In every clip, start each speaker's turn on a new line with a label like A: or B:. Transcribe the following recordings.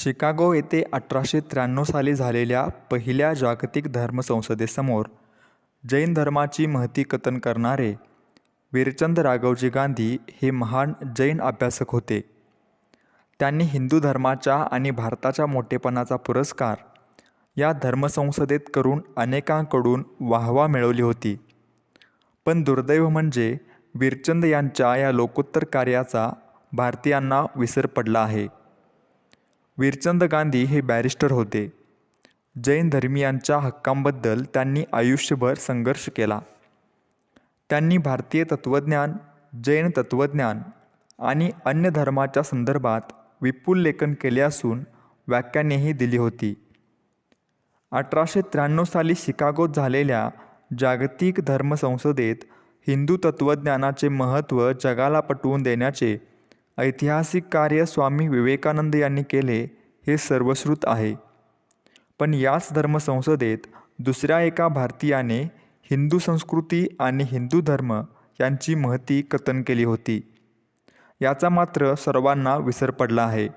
A: Chicago येथे 1893 साली झालेल्या पहिल्या जागतिक धर्मसंसदेसमोर जैन धर्माची महती कथन करणारे वीरचंद राघवजी गांधी हे महान जैन अभ्यासक होते. त्यांनी हिंदू धर्माच्या आणि भारताच्या मोठेपणाचा पुरस्कार या धर्मसंसदेत करून अनेकांकडून वाहवा मिळवली होती. पण दुर्दैव म्हणजे वीरचंद यांच्या या लोकोत्तर कार्याचा भारतीयांना विसर पडला आहे. वीरचंद गांधी हे बॅरिस्टर होते. जैन धर्मियांच्या हक्कांबद्दल त्यांनी आयुष्यभर संघर्ष केला. त्यांनी भारतीय तत्त्वज्ञान, जैन तत्त्वज्ञान आणि अन्य धर्माच्या संदर्भात विपुल लेखन केले असून व्याख्यानेही दिली होती. 1893 साली शिकागोत झालेल्या जागतिक धर्मसंसदेत हिंदू तत्त्वज्ञानाचे महत्त्व जगाला पटवून देण्याचे ऐतिहासिक कार्य स्वामी विवेकानंद यांनी केले हे सर्वश्रुत आहे. पण याच धर्मसंसदेत दुसऱ्या एका भारतीयाने हिंदू संस्कृती आणि हिंदू धर्म यांची महती कथन केली होती. याचा मात्र सर्वांना विसर पडला आहे.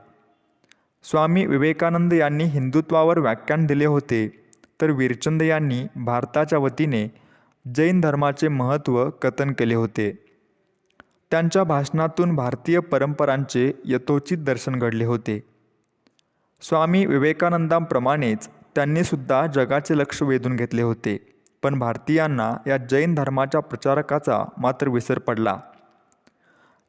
A: स्वामी विवेकानंद यांनी हिंदुत्वावर व्याख्यान दिले होते, तर वीरचंद यांनी भारताच्या वतीने जैन धर्माचे महत्त्व कथन केले होते. त्यांच्या भाषणातून भारतीय परंपरांचे यथोचित दर्शन घडले होते. स्वामी विवेकानंदांप्रमाणेच त्यांनीसुद्धा जगाचे लक्ष वेधून घेतले होते. पण भारतीयांना या जैन धर्माच्या प्रचारकाचा मात्र विसर पडला.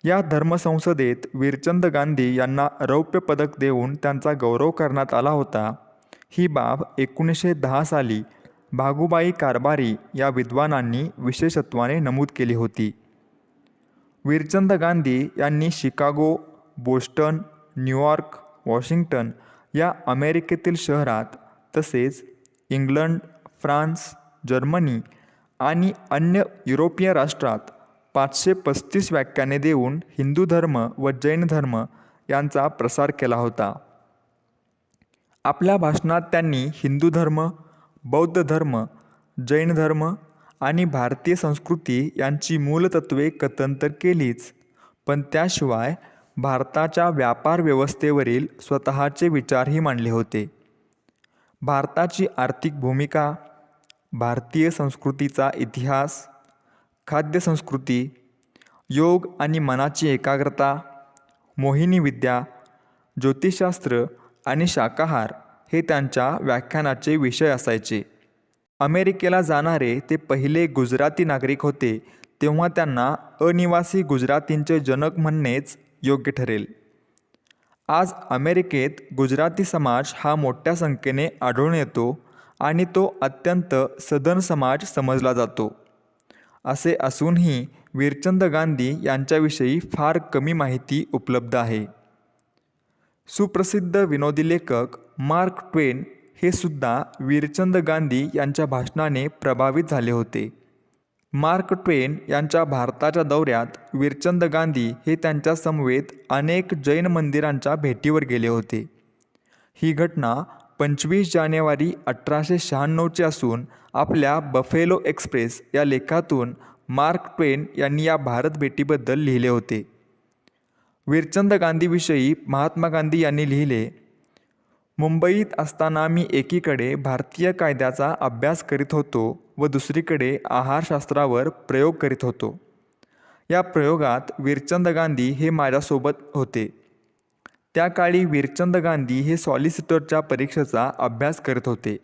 A: या धर्मसंसदेत वीरचंद गांधी यांना रौप्य पदक देऊन त्यांचा गौरव करण्यात आला होता. ही बाब 1910 साली भागुबाई कारभारी या विद्वानांनी विशेषत्वाने नमूद केली होती. वीरचंद गांधी यांनी शिकागो, बोस्टन, न्यूयॉर्क, वॉशिंग्टन या अमेरिकेतील शहरात तसेच इंग्लंड, फ्रान्स, जर्मनी आणि अन्य युरोपीय राष्ट्रात 535 व्याख्याने देऊन हिंदू धर्म व जैन धर्म यांचा प्रसार केला होता. आपल्या भाषणात त्यांनी हिंदू धर्म, बौद्ध धर्म, जैन धर्म आणि भारतीय संस्कृती यांची मूलतत्वे कथन तर केलीच, पण त्याशिवाय भारताच्या व्यापार व्यवस्थेवरील स्वतःचे विचारही मांडले होते. भारताची आर्थिक भूमिका, भारतीय संस्कृतीचा इतिहास, खाद्य संस्कृती, योग आणि मनाची एकाग्रता, मोहिनी विद्या, ज्योतिषशास्त्र आणि शाकाहार हे त्यांच्या व्याख्यानाचे विषय असायचे. अमेरिकेला जाणारे ते पहिले गुजराती नागरिक होते, तेव्हा त्यांना अनिवासी गुजरातींचे जनक म्हणणेच योग्य ठरेल. आज अमेरिकेत गुजराती समाज हा मोठ्या संख्येने आढळून येतो आणि तो अत्यंत सधन समाज समजला जातो. असे असूनही वीरचंद गांधी यांच्याविषयी फार कमी माहिती उपलब्ध आहे. सुप्रसिद्ध विनोदी लेखक मार्क ट्वेन हे सुद्धा वीरचंद गांधी यांच्या भाषणाने प्रभावित झाले होते. मार्क ट्वेन यांच्या भारताच्या दौऱ्यात वीरचंद गांधी हे त्यांच्या समवेत अनेक जैन मंदिरांच्या भेटीवर गेले होते. ही घटना 25 जानेवारी 1896 असून आपल्या बफेलो एक्सप्रेस या लेखातून मार्क ट्वेन यांनी या भारत भेटीबद्दल लिहिले होते. वीरचंद गांधीविषयी महात्मा गांधी यांनी लिहिले, मुंबईत असताना मी एकीकडे भारतीय कायद्याचा अभ्यास करीत होतो व दुसरीकडे आहारशास्त्रावर प्रयोग करीत होतो. या प्रयोगात वीरचंद गांधी हे माझ्यासोबत होते. त्या काळी वीरचंद गांधी हे सॉलिसिटरच्या परीक्षेचा अभ्यास करत होते.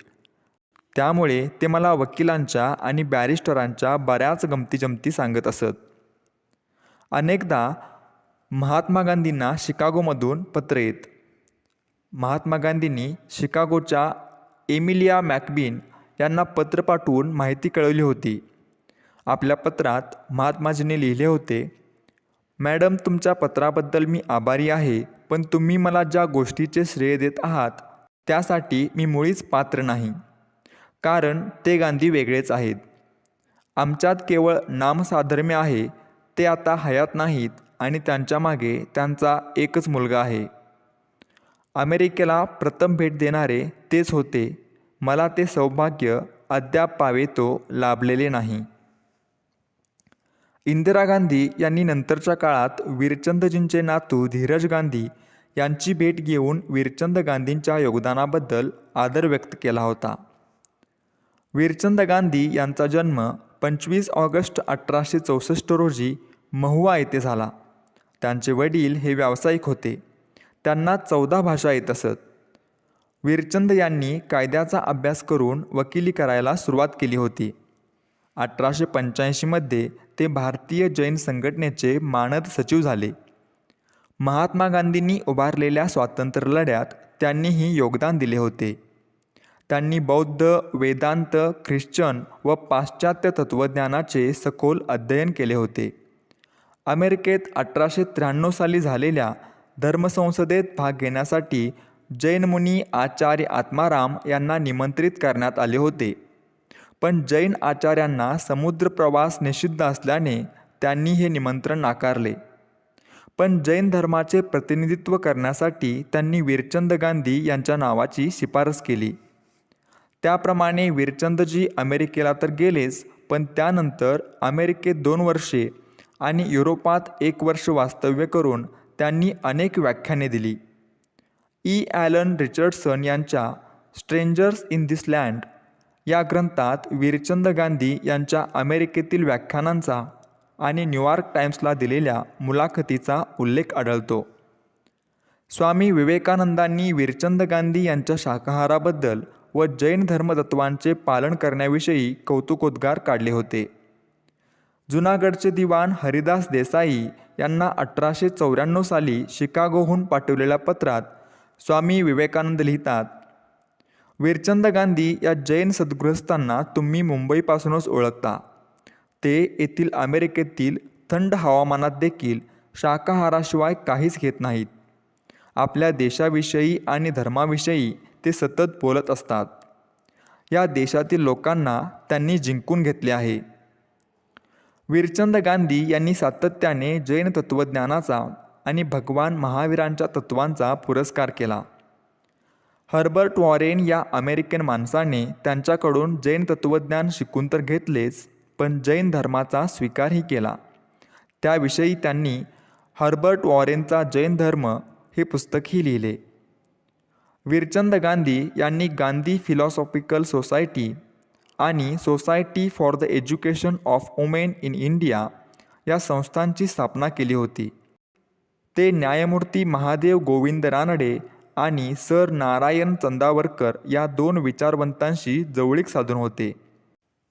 A: त्यामुळे ते मला वकिलांच्या आणि बॅरिस्टरांच्या बऱ्याच गमतीजमती सांगत असत. अनेकदा महात्मा गांधींना शिकागोमधून पत्र येत. महात्मा गांधींनी शिकागोच्या एमिलिया मॅकबीन यांना पत्र पाठवून माहिती कळवली होती. आपल्या पत्रात महात्माजींनी लिहिले होते, मॅडम, तुमच्या पत्राबद्दल मी आभारी आहे, पण तुम्ही मला ज्या गोष्टीचे श्रेय देत आहात त्यासाठी मी मुळीच पात्र नाही, कारण ते गांधी वेगळेच आहेत. आमच्यात केवळ नामसाधर्म्य आहे. ते आता हयात नाहीत आणि त्यांच्या मागे त्यांचा एकच मुलगा आहे. अमेरिकेला प्रथम भेट देणारे तेच होते. मला ते सौभाग्य अद्याप पावेतो लाभलेले नाही. इंदिरा गांधी यांनी नंतरच्या काळात वीरचंदजींचे नातू धीरज गांधी यांची भेट घेऊन वीरचंद गांधींच्या योगदानाबद्दल आदर व्यक्त केला होता. वीरचंद गांधी यांचा जन्म 25 ऑगस्ट 1864 रोजी महुवा येथे झाला. त्यांचे वडील हे व्यावसायिक होते. त्यांना 14 भाषा येत असत. वीरचंद यांनी कायद्याचा अभ्यास करून वकिली करायला सुरुवात केली होती. 1885 मध्ये ते भारतीय जैन संघटनेचे मानद सचिव झाले. महात्मा गांधींनी उभारलेल्या स्वातंत्र्य लढ्यात त्यांनीही योगदान दिले होते. त्यांनी बौद्ध, वेदांत, ख्रिश्चन व पाश्चात्य तत्त्वज्ञानाचे सखोल अध्ययन केले होते. अमेरिकेत 1893 साली झालेल्या धर्मसंसदेत भाग घेण्यासाठी जैन मुनी आचार्य आत्माराम यांना निमंत्रित करण्यात आले होते. पण जैन आचार्यांना समुद्र प्रवास निषिद्ध असल्याने त्यांनी हे निमंत्रण नाकारले. पण जैन धर्माचे प्रतिनिधित्व करण्यासाठी त्यांनी वीरचंद गांधी यांच्या नावाची शिफारस केली. त्याप्रमाणे वीरचंदजी अमेरिकेला तर गेलेच, पण त्यानंतर अमेरिकेत 2 वर्षे आणि युरोपात 1 वर्ष वास्तव्य करून त्यांनी अनेक व्याख्याने दिली. ई. ॲलन रिचर्डसन यांच्या स्ट्रेंजर्स इन दिस लँड या ग्रंथात वीरचंद गांधी यांच्या अमेरिकेतील व्याख्यानांचा आणि न्यूयॉर्क टाइम्सला दिलेल्या मुलाखतीचा उल्लेख आढळतो. स्वामी विवेकानंदांनी वीरचंद गांधी यांच्या शाकाहाराबद्दल व जैन धर्मतत्त्वांचे पालन करण्याविषयी कौतुकोद्गार काढले होते. जुनागडचे दिवाण हरिदास देसाई यांना 1894 साली शिकागोहून पाठवलेल्या पत्रात स्वामी विवेकानंद लिहितात, वीरचंद गांधी या जैन सद्गृहस्थांना तुम्ही मुंबईपासूनच ओळखता. ते येथील अमेरिकेतील थंड हवामानात देखील शाकाहाराशिवाय काहीच घेत नाहीत. आपल्या देशाविषयी आणि धर्माविषयी ते सतत बोलत असतात. या देशातील लोकांना त्यांनी जिंकून घेतले आहे. वीरचंद गांधी यांनी सातत्याने जैन तत्त्वज्ञानाचा आणि भगवान महावीरांच्या तत्त्वांचा पुरस्कार केला. हर्बर्ट वॉरेन या अमेरिकन माणसाने त्यांच्याकडून जैन तत्त्वज्ञान शिकून तर घेतलेच, पण जैन धर्माचा स्वीकारही केला. त्याविषयी त्यांनी हर्बर्ट वॉरेनचा जैन धर्म हे पुस्तकही लिहिले. वीरचंद गांधी यांनी गांधी फिलॉसॉफिकल सोसायटी आणि society for the education of women in India या संस्थांची स्थापना केली होती. ते न्यायमूर्ती महादेव गोविंद रानडे आणि सर नारायण चंदावरकर या 2 विचारवंतांशी जवळीक साधून होते.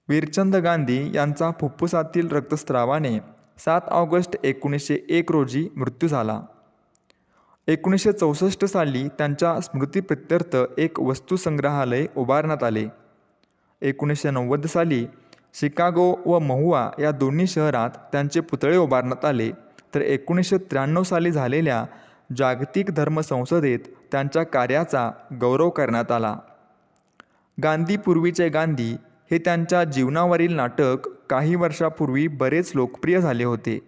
A: वीरचंद गांधी यांचा फुफ्फुसातील रक्तस्रावाने 7 ऑगस्ट 1901 रोजी मृत्यू झाला. 1964 साली त्यांच्या स्मृतिप्रित्यर्थ एक वस्तुसंग्रहालय उभारण्यात आले. 1990 साली शिकागो व महुवा या दोन्ही शहरात त्यांचे पुतळे उभारण्यात आले, तर 1993 साली झालेल्या जागतिक धर्म संसदेत त्यांच्या कार्याचा गौरव करण्यात आला. गांधी पूर्वीचे गांधी हे त्यांच्या जीवनावरील नाटक काही वर्षापूर्वी बरेच लोकप्रिय झाले होते.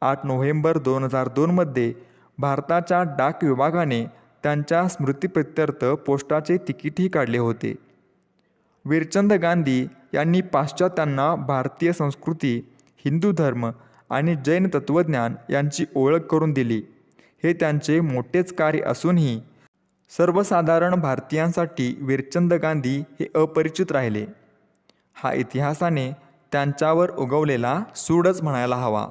A: 8 नोव्हेंबर 2002 मध्ये भारताच्या डाक विभागाने त्यांच्या स्मृतिप्रित्यर्थ पोस्टाचे तिकीटही काढले होते. वीरचंद गांधी यांनी पाश्चात्यांना भारतीय संस्कृती, हिंदू धर्म आणि जैन तत्त्वज्ञान यांची ओळख करून दिली. हे त्यांचे मोठेच कार्य असूनही सर्वसाधारण भारतीयांसाठी वीरचंद गांधी हे अपरिचित राहिले. हा इतिहासाने त्यांच्यावर उगवलेला सूडच म्हणायला हवा.